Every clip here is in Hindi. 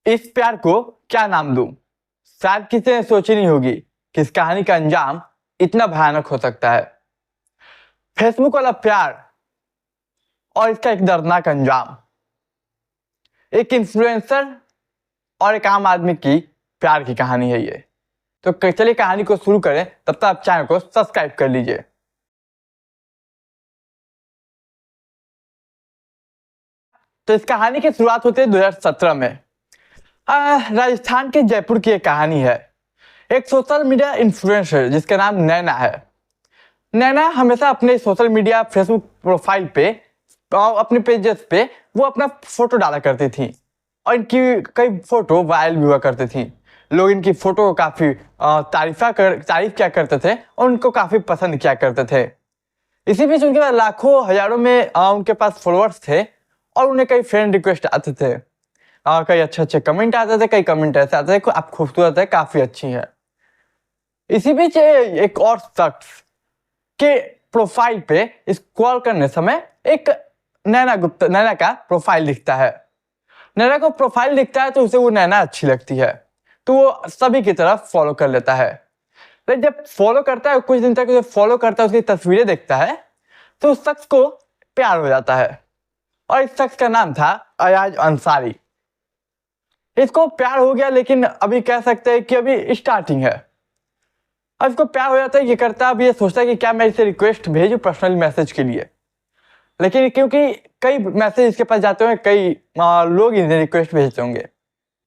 इस प्यार को क्या नाम दूं? शायद किसी ने सोची नहीं होगी कि इस कहानी का अंजाम इतना भयानक हो सकता है। फेसबुक वाला प्यार और इसका एक दर्दनाक अंजाम। एक इन्फ्लुएंसर और एक आम आदमी की प्यार की कहानी है ये। तो चलिए कहानी को शुरू करें, तब तक आप चैनल को सब्सक्राइब कर लीजिए। तो इस कहानी की शुरुआत होती है 2017 में। राजस्थान के जयपुर की एक कहानी है। एक सोशल मीडिया इन्फ्लुएंसर जिसका नाम नैना है। नैना हमेशा अपने सोशल मीडिया फेसबुक प्रोफाइल पे और अपने पेजेस पे वो अपना फोटो डाला करती थी और इनकी कई फोटो वायरल भी हुआ करती थी। लोग इनकी फोटो को काफी तारीफ किया करते थे और उनको काफी पसंद किया करते थे। इसी बीच उनके पास लाखों हजारों में उनके पास फॉलोअर्स थे और उन्हें कई फ्रेंड रिक्वेस्ट आते थे। कई अच्छे कमेंट आते थे, कई कमेंट ऐसे आते थे आप खूबसूरत है, काफी अच्छी है। इसी बीच एक और शख्स के प्रोफाइल पे स्क्रॉल करने समय एक नैना का प्रोफाइल दिखता है। नैना को प्रोफाइल दिखता है तो उसे वो नैना अच्छी लगती है, तो वो सभी की तरफ फॉलो कर लेता है। लेकिन जब फॉलो करता है, कुछ दिन तक उसे फॉलो करता है, उसकी तस्वीरें देखता है, तो उस शख्स को प्यार हो जाता है और इस शख्स का नाम था अयाज अंसारी। इसको प्यार हो गया, लेकिन अभी कह सकते हैं कि अभी स्टार्टिंग है। अब इसको प्यार हो जाता है, ये करता है, अब ये सोचता है कि क्या मैं इसे रिक्वेस्ट भेजूं पर्सनल मैसेज के लिए। लेकिन क्योंकि कई मैसेज इसके पास जाते होंगे, कई लोग इन्हें रिक्वेस्ट भेजते होंगे,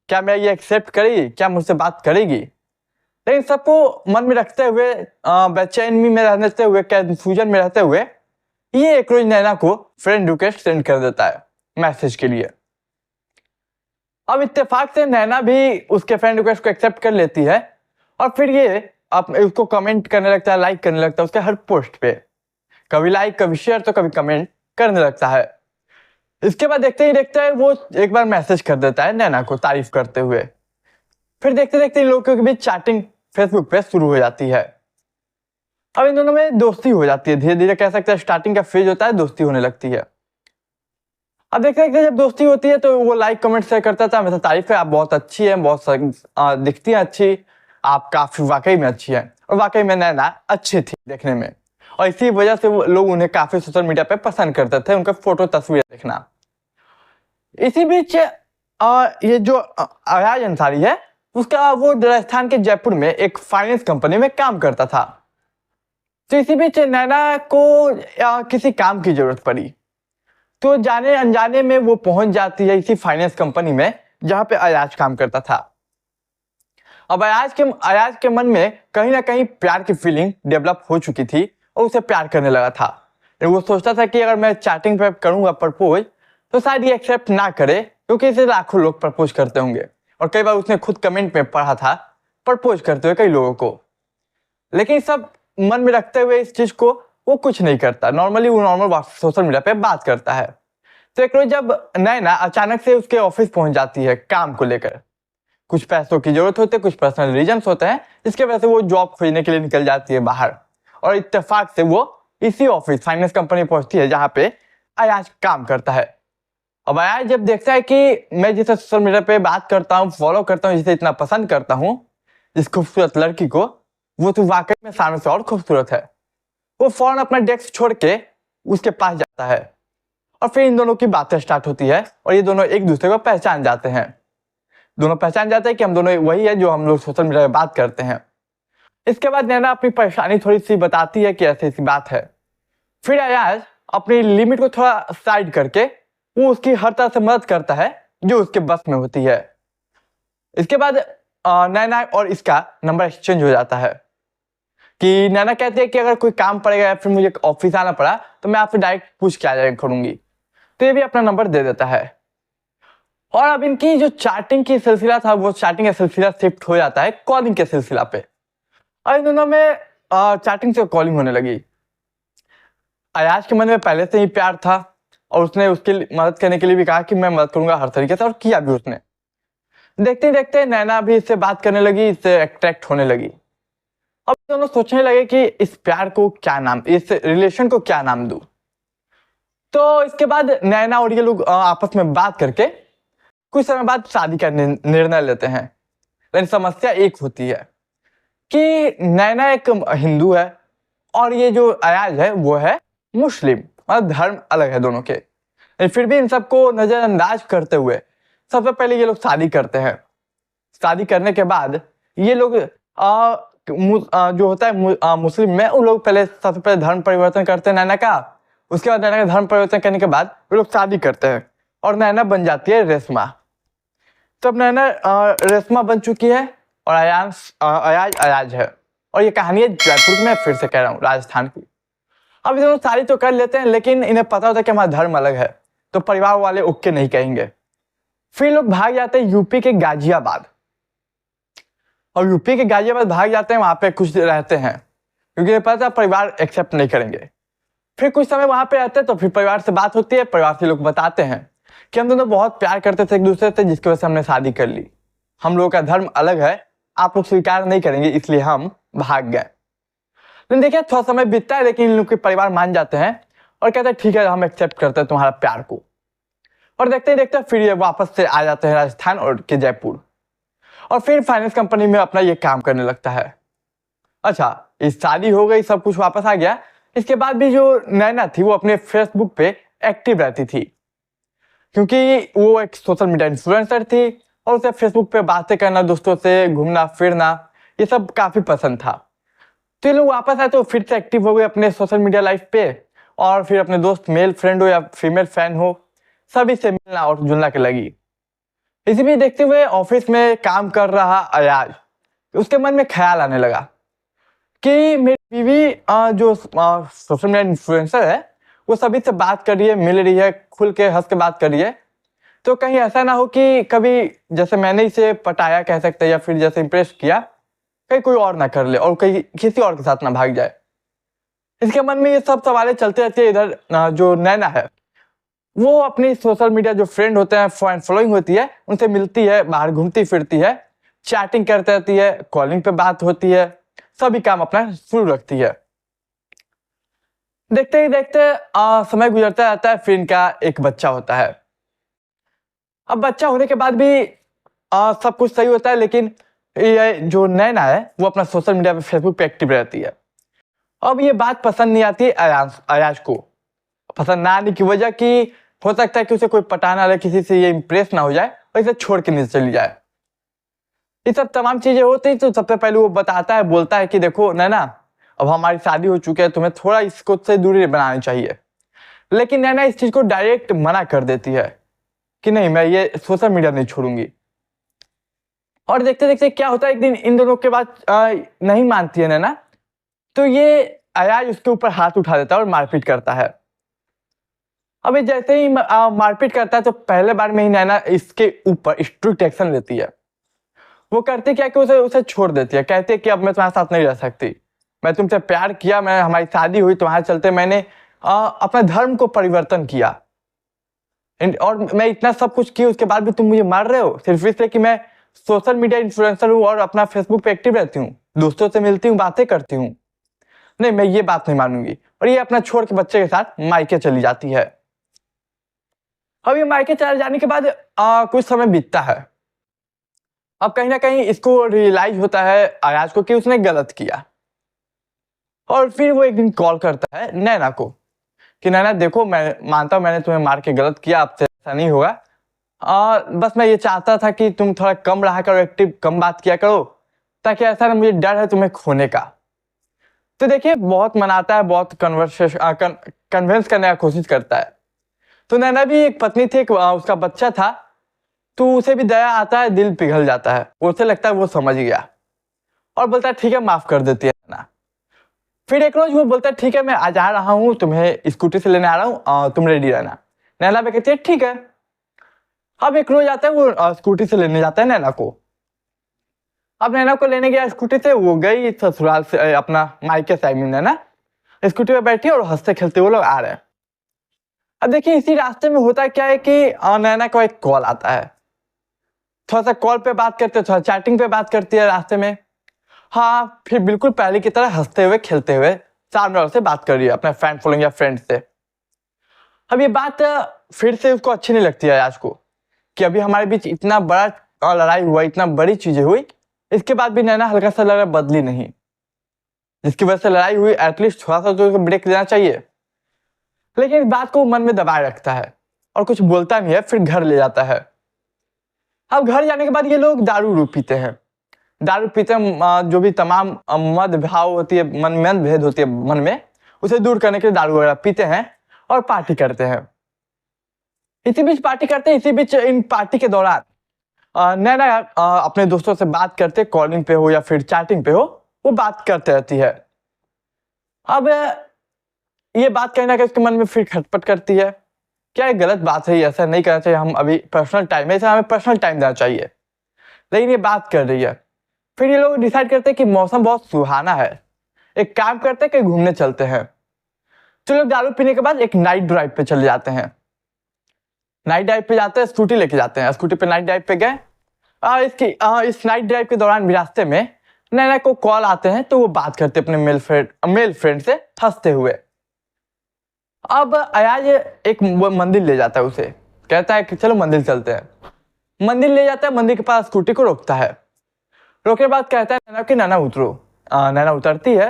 क्या मैं ये एक्सेप्ट करेगी, क्या मुझसे बात करेगी। लेकिन सबको मन में रखते हुए, बेचैनी में रहते हुए, कंफ्यूजन में रहते हुए, ये एक रोज नैना को फ्रेंड रिक्वेस्ट सेंड कर देता है मैसेज के लिए। अब इत्तेफाक से नैना भी उसके फ्रेंड रिक्वेस्ट को एक्सेप्ट कर लेती है और फिर ये उसको कमेंट करने लगता है, लाइक करने लगता है उसके हर पोस्ट पे। कभी लाइक, कभी शेयर, तो कभी कमेंट करने लगता है। इसके बाद देखते ही देखते वो एक बार मैसेज कर देता है नैना को तारीफ करते हुए। फिर देखते देखते इन लोगों के बीच चैटिंग फेसबुक पे शुरू हो जाती है। अब इन दोनों में दोस्ती हो जाती है, धीरे धीरे कह सकते हैं स्टार्टिंग का फेज होता है, दोस्ती होने लगती है। अब देखते देखते जब दोस्ती होती है तो वो लाइक कमेंट शेयर करता था, हमेशा तारीफ है, आप बहुत अच्छी है, बहुत दिखती है अच्छी, आप काफी वाकई में अच्छी है। और वाकई में नैना अच्छी थी देखने में, और इसी वजह से वो लोग उन्हें काफी सोशल मीडिया पे पसंद करते थे, उनका फोटो तस्वीर देखना। इसी बीच ये जो अयाज अंसारी है, उसका वो राजस्थान के जयपुर में एक फाइनेंस कंपनी में काम करता था। तो इसी बीच नैना को किसी काम की जरूरत पड़ी, तो जाने अनजाने में वो पहुंच जाती है इसी फाइनेंस कंपनी में जहां पे अयाज काम करता था। अब अयाज के मन में कहीं ना कहीं प्यार की फीलिंग डेवलप हो चुकी थी और उसे प्यार करने लगा था। वो सोचता था कि अगर मैं चैटिंग पे करूंगा प्रपोज तो शायद ये एक्सेप्ट ना करे, क्योंकि इसे लाखों लोग प्रपोज करते होंगे और कई बार उसने खुद कमेंट में पढ़ा था प्रपोज करते हुए कई लोगों को। लेकिन सब मन में रखते हुए इस चीज को वो कुछ नहीं करता, नॉर्मली वो नॉर्मल सोशल मीडिया पे बात करता है। तो एक रोज जब नैना अचानक से उसके ऑफिस पहुंच जाती है काम को लेकर, कुछ पैसों की जरूरत होती है, कुछ पर्सनल रीजंस होते हैं जिसके वजह से वो जॉब खोजने के लिए निकल जाती है बाहर, और इत्तेफाक से वो इसी ऑफिस फाइनेंस कंपनी पहुंचती है जहां पे अयाज काम करता है। अब अयाज जब देखता है कि मैं जिसे सोशल मीडिया पे बात करता हूँ, फॉलो करता हूँ, जिसे इतना पसंद करता हूँ, इस खूबसूरत लड़की को, वो तो वाकई में सामने से और खूबसूरत है, वो फौरन अपना डेस्क छोड़ के उसके पास जाता है और फिर इन दोनों की बातें स्टार्ट होती है और ये दोनों एक दूसरे को पहचान जाते हैं। दोनों पहचान जाते हैं कि हम दोनों वही है जो हम लोग सोशल मीडिया पे बात करते हैं। इसके बाद नैना अपनी परेशानी थोड़ी सी बताती है कि ऐसी ऐसी बात है। फिर अयाज अपनी लिमिट को थोड़ा साइड करके वो उसकी हर तरह से मदद करता है जो उसके बस में होती है। इसके बाद नैना और इसका नंबर एक्सचेंज हो जाता है कि नैना कहती है कि अगर कोई काम पड़ेगा या फिर मुझे ऑफिस आना पड़ा तो मैं आपसे डायरेक्ट पूछ के आ जाया करूंगी। तो ये भी अपना नंबर दे देता है और अब इनकी जो चैटिंग की सिलसिला था वो चैटिंग का सिलसिला शिफ्ट हो जाता है कॉलिंग के सिलसिला पे, और इन दोनों में चैटिंग से कॉलिंग होने लगी। अयाज के मन में पहले से ही प्यार था और उसने उसकी मदद करने के लिए भी कहा कि मैं मदद करूंगा हर तरीके से, और किया भी उसने। देखते देखते नैना भी इससे बात करने लगी, इससे अट्रैक्ट होने लगी। अब दोनों सोचने लगे कि इस प्यार को क्या नाम, इस रिलेशन को क्या नाम दूं। तो इसके बाद नैना और ये लोग आपस में बात करके कुछ समय बाद शादी का निर्णय लेते हैं। लेकिन समस्या एक होती है कि नैना एक हिंदू है और ये जो अयाज है वो है मुस्लिम, मतलब धर्म अलग है दोनों के। लेकिन फिर भी इन सबको नजरअंदाज करते हुए सबसे पहले ये लोग शादी करते हैं। शादी करने के बाद ये लोग जो होता है मुस्लिम में, उन लोग पहले सबसे पहले धर्म परिवर्तन करते हैं नैना का। उसके बाद नैना का धर्म परिवर्तन करने के बाद वो लोग शादी करते हैं और नैना बन जाती है रेशमा। तब नैना रेशमा बन चुकी है और अयाज अयाज है। और ये कहानी है जयपुर में, फिर से कह रहा हूँ, राजस्थान की। अब ये दोनों शादी तो कर लेते हैं, लेकिन इन्हें पता होता है कि हमारा धर्म अलग है, तो परिवार वाले ओके नहीं कहेंगे। फिर लोग भाग जाते हैं यूपी के गाजियाबाद। और यूपी के गाजियाबाद भाग जाते हैं, वहां पे कुछ रहते हैं क्योंकि पता परिवार एक्सेप्ट नहीं करेंगे। फिर कुछ समय वहां पे रहते हैं तो फिर परिवार से बात होती है। परिवार से लोग बताते हैं कि हम दोनों बहुत प्यार करते थे एक दूसरे से, जिसकी वजह से हमने शादी कर ली। हम लोगों का धर्म अलग है, आप लोग स्वीकार नहीं करेंगे, इसलिए हम भाग गए। लेकिन देखिए थोड़ा समय बीतता है, लेकिन इन लोग के परिवार मान जाते हैं और कहते हैं ठीक है, हम एक्सेप्ट करते हैं तुम्हारा प्यार को। और देखते ही देखते फिर ये वापस से आ जाते हैं राजस्थान और के जयपुर, और फिर फाइनेंस कंपनी में अपना ये काम करने लगता है। अच्छा, इस शादी हो गई, सब कुछ वापस आ गया। इसके बाद भी जो नैना थी वो अपने फेसबुक पे एक्टिव रहती थी, क्योंकि वो एक सोशल मीडिया इन्फ्लुएंसर थी और उसे फेसबुक पे बातें करना, दोस्तों से घूमना फिरना, ये सब काफी पसंद था। तो ये लोग वापस आए तो फिर से एक्टिव हो गए अपने सोशल मीडिया लाइफ पे, और फिर अपने दोस्त मेल फ्रेंड हो या फीमेल फैन हो, सभी से मिलना और जुलना के लगी। इसी भी देखते हुए ऑफिस में काम कर रहा अयाज, उसके मन में ख्याल आने लगा कि मेरी बीवी जो सोशल मीडिया इन्फ्लुएंसर है वो सभी से बात कर रही है, मिल रही है, खुल के हंस के बात कर रही है, तो कहीं ऐसा ना हो कि कभी जैसे मैंने इसे पटाया कह सकते हैं, या फिर जैसे इंप्रेस किया, कहीं कोई और ना कर ले और कहीं किसी और के साथ ना भाग जाए। इसके मन में ये सब सवालें चलते रहती है। इधर जो नैना है वो अपनी सोशल मीडिया जो फ्रेंड होते हैं, फैन फॉलोइंग होती है, उनसे मिलती है, बाहर घूमती फिरती है, चैटिंग करती रहती है, कॉलिंग पे बात होती है, सभी काम अपना शुरू रखती है। देखते ही देखते समय गुजरता रहता है। फिर इनका एक बच्चा होता है। अब बच्चा होने के बाद भी सब कुछ सही होता है, लेकिन ये जो नैना है वो अपना सोशल मीडिया पे, फेसबुक पे एक्टिव रहती है। अब ये बात पसंद नहीं आती अयाज को। पसंद ना आने की वजह कि हो सकता है कि उसे कोई पटाना रहे, किसी से ये इंप्रेस ना हो जाए और इसे छोड़ के नीचे चली जाए। ये सब तमाम चीजें होती तो सबसे पहले वो बताता है, बोलता है कि देखो नैना, अब हमारी शादी हो चुकी है, तुम्हें थोड़ा इसको से दूरी बनानी चाहिए। लेकिन नैना इस चीज को डायरेक्ट मना कर देती है कि नहीं, मैं ये सोशल मीडिया नहीं छोड़ूंगी। और देखते देखते क्या होता है, एक दिन इन दोनों के बाद नहीं मानती है नैना, तो ये अयाज उसके ऊपर हाथ उठा देता है और मारपीट करता है। अभी जैसे ही मारपीट करता है तो पहले बार में ही नैना इसके ऊपर स्ट्रिक्ट एक्शन लेती है। वो करती क्या कि उसे छोड़ देती है, कहती है कि अब मैं तुम्हारे साथ नहीं रह सकती, मैं तुमसे प्यार किया, मैं हमारी शादी हुई, तुम्हारे चलते मैंने अपने धर्म को परिवर्तन किया, और मैं इतना सब कुछ किया, उसके बाद भी तुम मुझे मार रहे हो सिर्फ इसलिए कि मैं सोशल मीडिया इन्फ्लुएंसर हूँ और अपना फेसबुक पे एक्टिव रहती हूँ, दोस्तों से मिलती हूँ, बातें करती हूँ। नहीं, मैं ये बात नहीं मानूंगी। और ये अपना छोड़ के बच्चे के साथ मायके चली जाती है। अब ये मायके चले जाने के बाद कुछ समय बीतता है। अब कहीं ना कहीं इसको रियलाइज होता है अयाज को कि उसने गलत किया, और फिर वो एक दिन कॉल करता है नैना को कि नैना देखो, मैं मानता हूँ मैंने तुम्हें मार के गलत किया, अब से ऐसा नहीं होगा। बस मैं ये चाहता था कि तुम थोड़ा कम रहा करो, एक्टिव कम बात किया करो, ताकि ऐसा ना मुझे डर है तुम्हें खोने का। तो देखिए बहुत मनाता है, बहुत कन्विंस करने का कोशिश करता है। तो नैना भी एक पत्नी थी, उसका बच्चा था, तो उसे भी दया आता है, दिल पिघल जाता है, उसे लगता है वो समझ गया और बोलता है ठीक है, माफ कर देती है नैना। फिर एक रोज वो बोलता है ठीक है, मैं आज आ रहा हूँ, तुम्हें स्कूटी से लेने आ रहा हूँ, तुम रेडी रहना। नैना भी कहती है ठीक है। अब एक रोज आता है, वो स्कूटी से लेने जाता है नैना को। अब नैना को लेने गया स्कूटी से, वो गई ससुराल से अपना मायके से, नैना स्कूटी पे बैठी और हंसते खेलते वो लोग आ रहे हैं। अब देखिए इसी रास्ते में होता क्या है कि नैना को एक कॉल आता है। थोड़ा सा कॉल पे बात करते, थोड़ा चैटिंग पे बात करती है रास्ते में। हाँ, फिर बिल्कुल पहले की तरह हंसते हुए खेलते हुए सामने वाले से बात कर रही है, अपने फैन फॉलोइंग या फ्रेंड से। अब ये बात फिर से उसको अच्छी नहीं लगती है अयाज को कि अभी हमारे बीच इतना बड़ा लड़ाई हुआ, इतना बड़ी चीजें हुई, इसके बाद भी नैना हल्का सा लग रहा बदली नहीं, जिसकी वजह से लड़ाई हुई, एटलीस्ट थोड़ा सा तो ब्रेक देना चाहिए। लेकिन इस बात को मन में दबाए रखता है और कुछ बोलता नहीं है, फिर घर ले जाता है। अब घर जाने के बाद ये लोग दारू पीते हैं। दारू पीते हैं, जो भी तमाम मद भाव होती है, मन भेद होती है मन में, उसे दूर करने के लिए दारू वगैरह पीते हैं और पार्टी करते हैं। इसी बीच पार्टी करते हैं, इसी बीच इन पार्टी के दौरान नैना अपने दोस्तों से बात करते, कॉलिंग पे हो या फिर चैटिंग पे हो, वो बात करते रहती है। अब ये बात कहीं ना कहीं उसके मन में फिर खटपट करती है, क्या ये गलत बात है, ऐसा नहीं करना चाहिए, हम अभी पर्सनल टाइम है, ऐसा हमें पर्सनल टाइम देना चाहिए। लेकिन ये बात कर रही है। फिर ये लोग डिसाइड करते हैं कि मौसम बहुत सुहाना है, एक काम करते हैं कि घूमने चलते हैं। तो लोग दारू पीने के बाद एक नाइट ड्राइव पे चले जाते हैं। नाइट ड्राइव पे जाते हैं, स्कूटी लेके जाते हैं, स्कूटी पे नाइट ड्राइव पे गए। इस नाइट ड्राइव के दौरान भी रास्ते में नैना को कॉल आते हैं, तो वो बात करते अपने मेल फ्रेंड से हंसते हुए। अब अयाज एक मंदिर ले जाता है उसे, कहता है कि चलो मंदिर चलते हैं। मंदिर ले जाता है, मंदिर के पास स्कूटी को रोकता है। रोकने के बाद कहता है नैना कि नैना उतरो। नैना उतरती है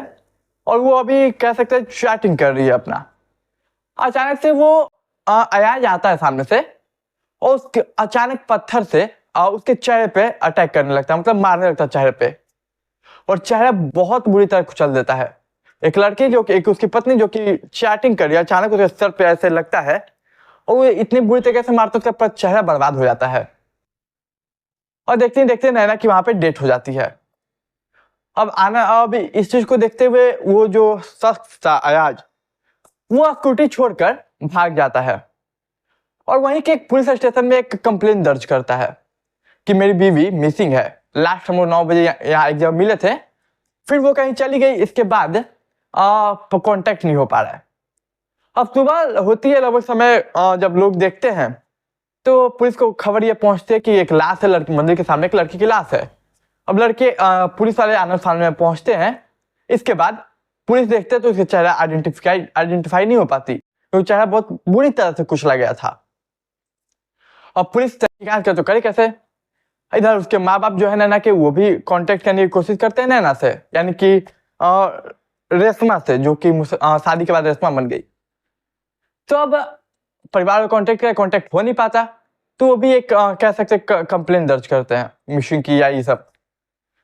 और वो अभी कह सकते हैं चैटिंग कर रही है अपना। अचानक से वो अयाज आता है सामने से और उसके अचानक पत्थर से उसके चेहरे पे अटैक करने लगता है, मतलब मारने लगता है चेहरे पे, और चेहरा बहुत बुरी तरह कुचल देता है। एक लड़की जो कि एक उसकी पत्नी जो कि चैटिंग कर रही है, अचानक उसके सर पे ऐसे लगता है और वो इतनी बुरी तरीके से मारता है उसका चेहरा बर्बाद हो जाता है। और देखते ही देखते नैना की वहां पे डेथ हो जाती है। अब इस चीज को देखते हुए वो जो शख्स था अयाज, वो स्कूटी छोड़कर भाग जाता है और वहीं के एक पुलिस स्टेशन में एक कंप्लेन दर्ज करता है कि मेरी बीवी मिसिंग है। लास्ट हम लोग 9 बजे यहाँ एक जगह मिले थे, फिर वो कहीं चली गई, इसके बाद कांटेक्ट नहीं हो पा रहा है। अब सुबह होती है लगभग समय, जब लोग देखते हैं तो पुलिस को खबर ये पहुंचती है कि एक लाश है, लड़की मंदिर के सामने एक लड़की की लाश है। अब लड़के पुलिस वाले आने सामने में पहुंचते हैं। इसके बाद पुलिस देखते हैं तो उसका चेहरा आइडेंटिफाई नहीं हो पाती, क्योंकि चेहरा बहुत बुरी तरह से कुचला गया था। अब पुलिस तहकीकात कर तो करे कैसे। इधर उसके माँ बाप जो है नैना के, वो भी कांटेक्ट करने की कोशिश करते हैं नैना से, यानी कि रेशमा से, जो कि शादी के बाद रेशमा बन गई। तो अब परिवार को कांटेक्ट हो नहीं पाता, तो वो भी एक कह सकते कंप्लेन दर्ज करते हैं मिसिंग की या ये सब।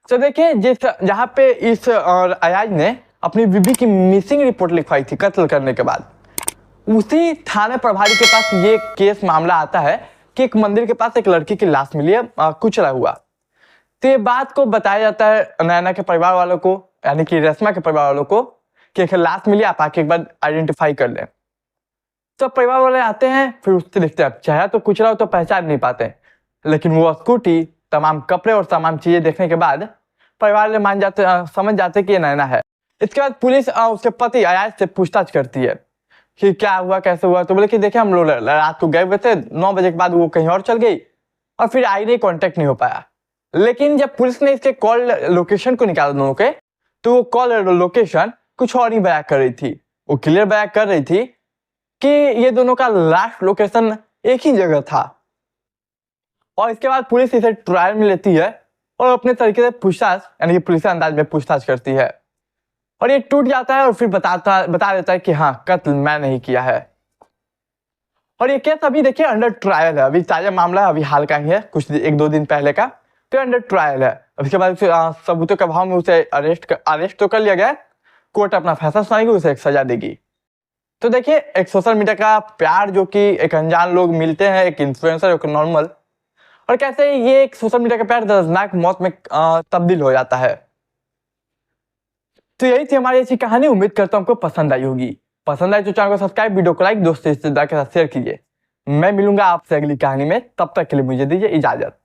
तो देखिए जहाँ पे इस अयाज ने अपनी बीबी की मिसिंग रिपोर्ट लिखवाई थी कत्ल करने के बाद, उसी थाने प्रभारी के पास ये केस मामला आता है कि एक मंदिर के पास एक लड़की की लाश मिली है कुचला हुआ। तो ये बात को बताया जाता है नैना के परिवार वालों को, यानी कि रेशमा के परिवार वालों को, कि एक लाश मिली, आप आके एक बार आइडेंटिफाई कर लें। तो परिवार वाले आते हैं, फिर उससे देखते हैं चेहरा तो कुचला हो तो पहचान नहीं पाते, लेकिन वो स्कूटी, तमाम कपड़े और तमाम चीजें देखने के बाद परिवार वाले समझ जाते कि ये नैना है। इसके बाद पुलिस उसके पति अयाज से पूछताछ करती है कि क्या हुआ, कैसे हुआ। तो बोले कि देखिए हम लोग रात को गए हुए थे, 9 बजे के बाद वो कहीं और चल गई और फिर आई नहीं, कांटेक्ट नहीं हो पाया। लेकिन जब पुलिस ने इसके कॉल लोकेशन को निकाला दोनों के, तो वो कॉल लोकेशन कुछ और ही बयां कर रही थी। वो क्लियर बयां कर रही थी कि ये दोनों का लास्ट लोकेशन एक ही जगह था। और इसके बाद पुलिस इसे ट्रायल में लेती है और अपने तरीके से पूछताछ, यानी कि पुलिस अंदाज में पूछताछ करती है, और ये टूट जाता है और फिर बता देता है कि हाँ, कत्ल मैं नहीं किया है। और ये केस अभी देखिए अंडर ट्रायल है, अभी ताजा मामला अभी हाल का ही है, कुछ 1-2 दिन पहले का, तो अंडर ट्रायल है। अब इसके बाद सबूतों के अभाव में उसे अरेस्ट तो कर लिया गया, कोर्ट अपना फैसला सुनाएगी, उसे एक सजा देगी। तो देखिए एक सोशल मीडिया का प्यार, जो कि एक अनजान लोग मिलते हैं, एक इन्फ्लुएंसर, एक नॉर्मल, और कैसे ये एक सोशल मीडिया का प्यार दर्दनाक मौत में तब्दील हो जाता है। तो यही थी हमारी ऐसी कहानी, उम्मीद करता हूँ आपको पसंद आई होगी। पसंद आई तो चैनल को सब्सक्राइब, वीडियो को लाइक, दोस्तों रिश्तेदार के साथ शेयर कीजिए। मैं मिलूंगा आपसे अगली कहानी में, तब तक के लिए मुझे दीजिए इजाजत।